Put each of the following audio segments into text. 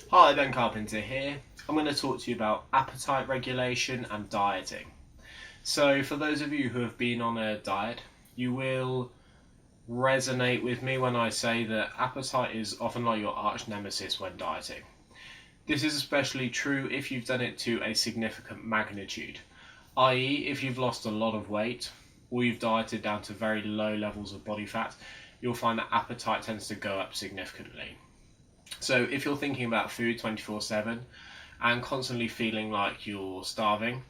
Hi, Ben Carpenter here. I'm going to talk to you about appetite regulation and dieting. So, for those of you who have been on a diet, you will resonate with me when I say that appetite is often like your arch nemesis when dieting. This is especially true if you've done it to a significant magnitude, i.e., if you've lost a lot of weight or you've dieted down to very low levels of body fat, you'll find that appetite tends to go up significantly. So if you're thinking about food 24/7 and constantly feeling like you're starving,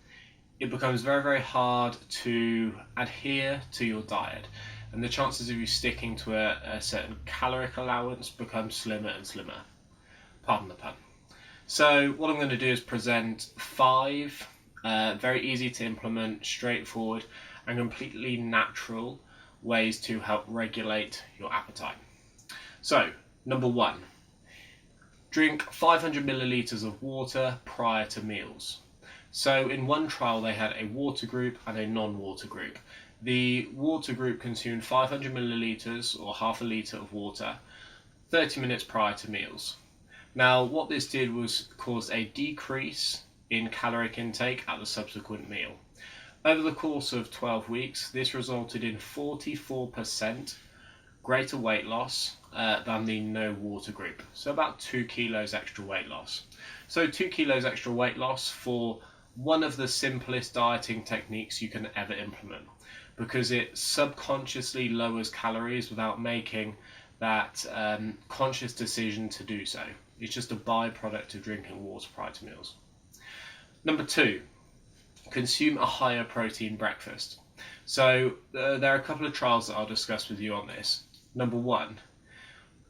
it becomes very, very hard to adhere to your diet. And the chances of you sticking to a certain caloric allowance become slimmer and slimmer. Pardon the pun. So what I'm going to do is present 5 very easy to implement, straightforward and completely natural ways to help regulate your appetite. So, number 1. Drink 500 milliliters of water prior to meals. So in one trial they had a water group and a non-water group. The water group consumed 500 milliliters or half a litre of water 30 minutes prior to meals. Now what this did was cause a decrease in caloric intake at the subsequent meal. Over the course of 12 weeks, this resulted in 44% greater weight loss than the no water group. So about 2 kilos extra weight loss. So 2 kilos extra weight loss for one of the simplest dieting techniques you can ever implement, because it subconsciously lowers calories without making that conscious decision to do so. It's just a byproduct of drinking water prior to meals. Number 2, consume a higher protein breakfast. So there are a couple of trials that I'll discuss with you on this. Number 1,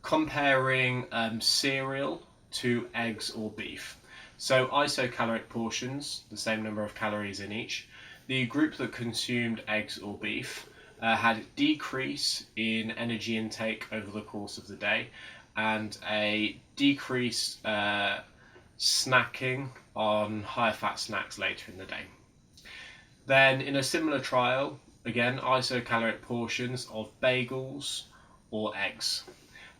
comparing cereal to eggs or beef. So isocaloric portions, the same number of calories in each. The group that consumed eggs or beef had a decrease in energy intake over the course of the day and a decreased snacking on higher fat snacks later in the day. Then in a similar trial, again, isocaloric portions of bagels or eggs.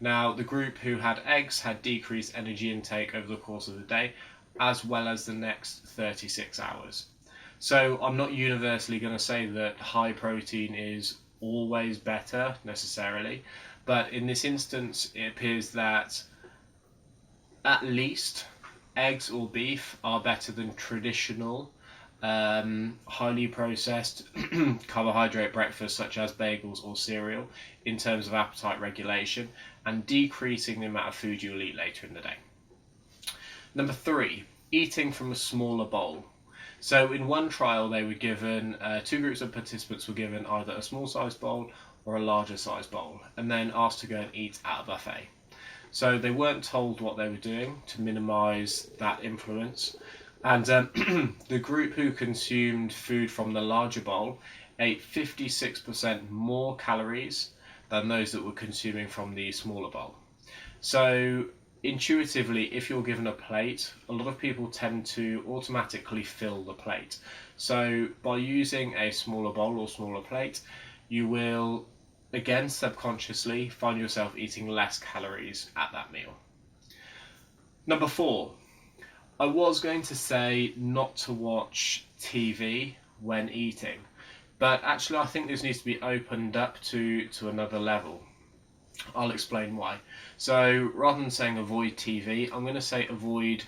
Now, the group who had eggs had decreased energy intake over the course of the day, as well as the next 36 hours. So I'm not universally going to say that high protein is always better, necessarily, but in this instance, it appears that at least eggs or beef are better than traditional highly processed carbohydrate breakfast such as bagels or cereal in terms of appetite regulation and decreasing the amount of food you'll eat later in the day. Number 3, eating from a smaller bowl. So in one trial they were given, 2 groups of participants were given either a small sized bowl or a larger sized bowl and then asked to go and eat at a buffet. So they weren't told what they were doing to minimise that influence. And the group who consumed food from the larger bowl ate 56% more calories than those that were consuming from the smaller bowl. So intuitively, if you're given a plate, a lot of people tend to automatically fill the plate. So by using a smaller bowl or smaller plate, you will, again, subconsciously find yourself eating less calories at that meal. Number 4, I was going to say not to watch TV when eating, but actually I think this needs to be opened up to another level. I'll explain why. So rather than saying avoid TV, I'm going to say avoid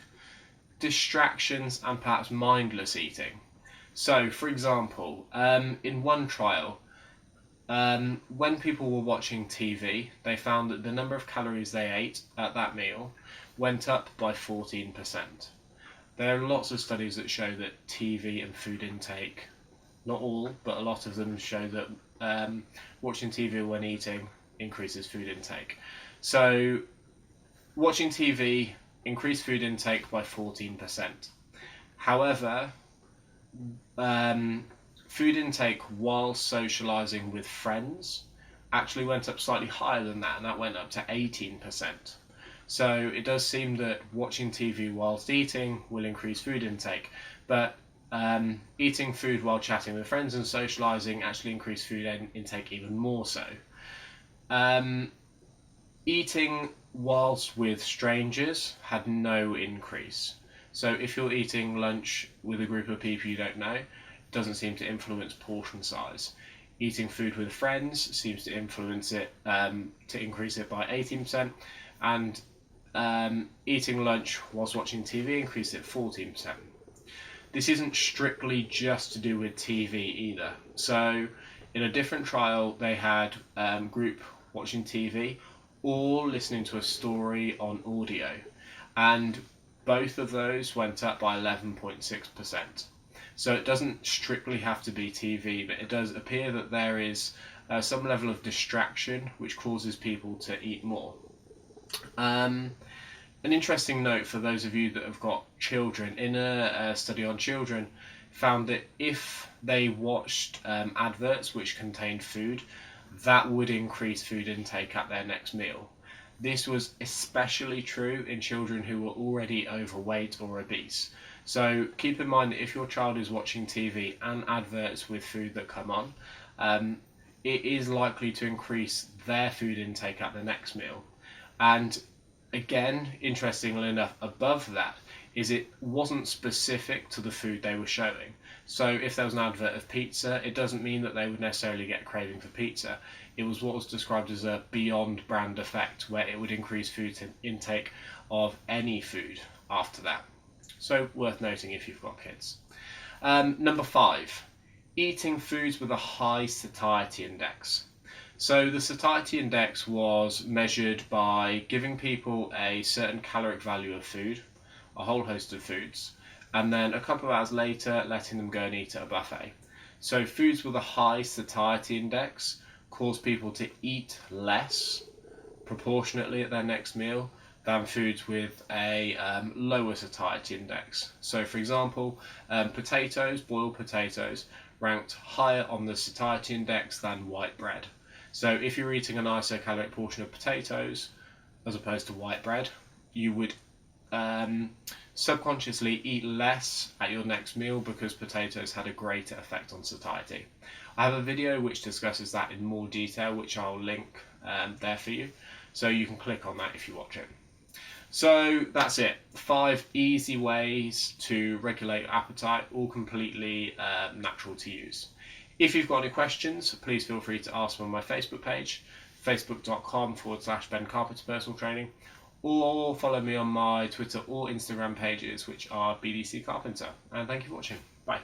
distractions and perhaps mindless eating. So for example, in one trial, when people were watching TV, they found that the number of calories they ate at that meal went up by 14%. There are lots of studies that show that TV and food intake, not all, but a lot of them show that watching TV when eating increases food intake. So watching TV increased food intake by 14%. However, food intake while socialising with friends actually went up slightly higher than that, and that went up to 18%. So it does seem that watching TV whilst eating will increase food intake, but eating food while chatting with friends and socialising actually increase food intake even more so. Eating whilst with strangers, had no increase. So if you're eating lunch with a group of people you don't know, it doesn't seem to influence portion size. Eating food with friends seems to influence it, to increase it by 18%, and eating lunch whilst watching TV increased it 14%. This isn't strictly just to do with TV either. So in a different trial, they had group watching TV or listening to a story on audio, and both of those went up by 11.6%. So it doesn't strictly have to be TV, but it does appear that there is some level of distraction which causes people to eat more. An interesting note for those of you that have got children, in a study on children, found that if they watched adverts which contained food, that would increase food intake at their next meal. This was especially true in children who were already overweight or obese. So keep in mind that if your child is watching TV and adverts with food that come on, it is likely to increase their food intake at the next meal. And again, interestingly enough, above that is it wasn't specific to the food they were showing. So if there was an advert of pizza, it doesn't mean that they would necessarily get a craving for pizza. It was what was described as a beyond brand effect, where it would increase food intake of any food after that. So worth noting if you've got kids. Number 5, eating foods with a high satiety index. So the satiety index was measured by giving people a certain caloric value of food, a whole host of foods, and then a couple of hours later letting them go and eat at a buffet. So foods with a high satiety index cause people to eat less proportionately at their next meal than foods with a lower satiety index. So for example, potatoes, boiled potatoes, ranked higher on the satiety index than white bread. So if you're eating an isocaloric portion of potatoes as opposed to white bread, you would subconsciously eat less at your next meal because potatoes had a greater effect on satiety. I have a video which discusses that in more detail, which I'll link there for you, so you can click on that if you watch it. So that's it. 5 easy ways to regulate your appetite, all completely natural to use. If you've got any questions, please feel free to ask them on my Facebook page, facebook.com/Ben Carpenter Personal Training, or follow me on my Twitter or Instagram pages, which are BDC Carpenter. And thank you for watching. Bye.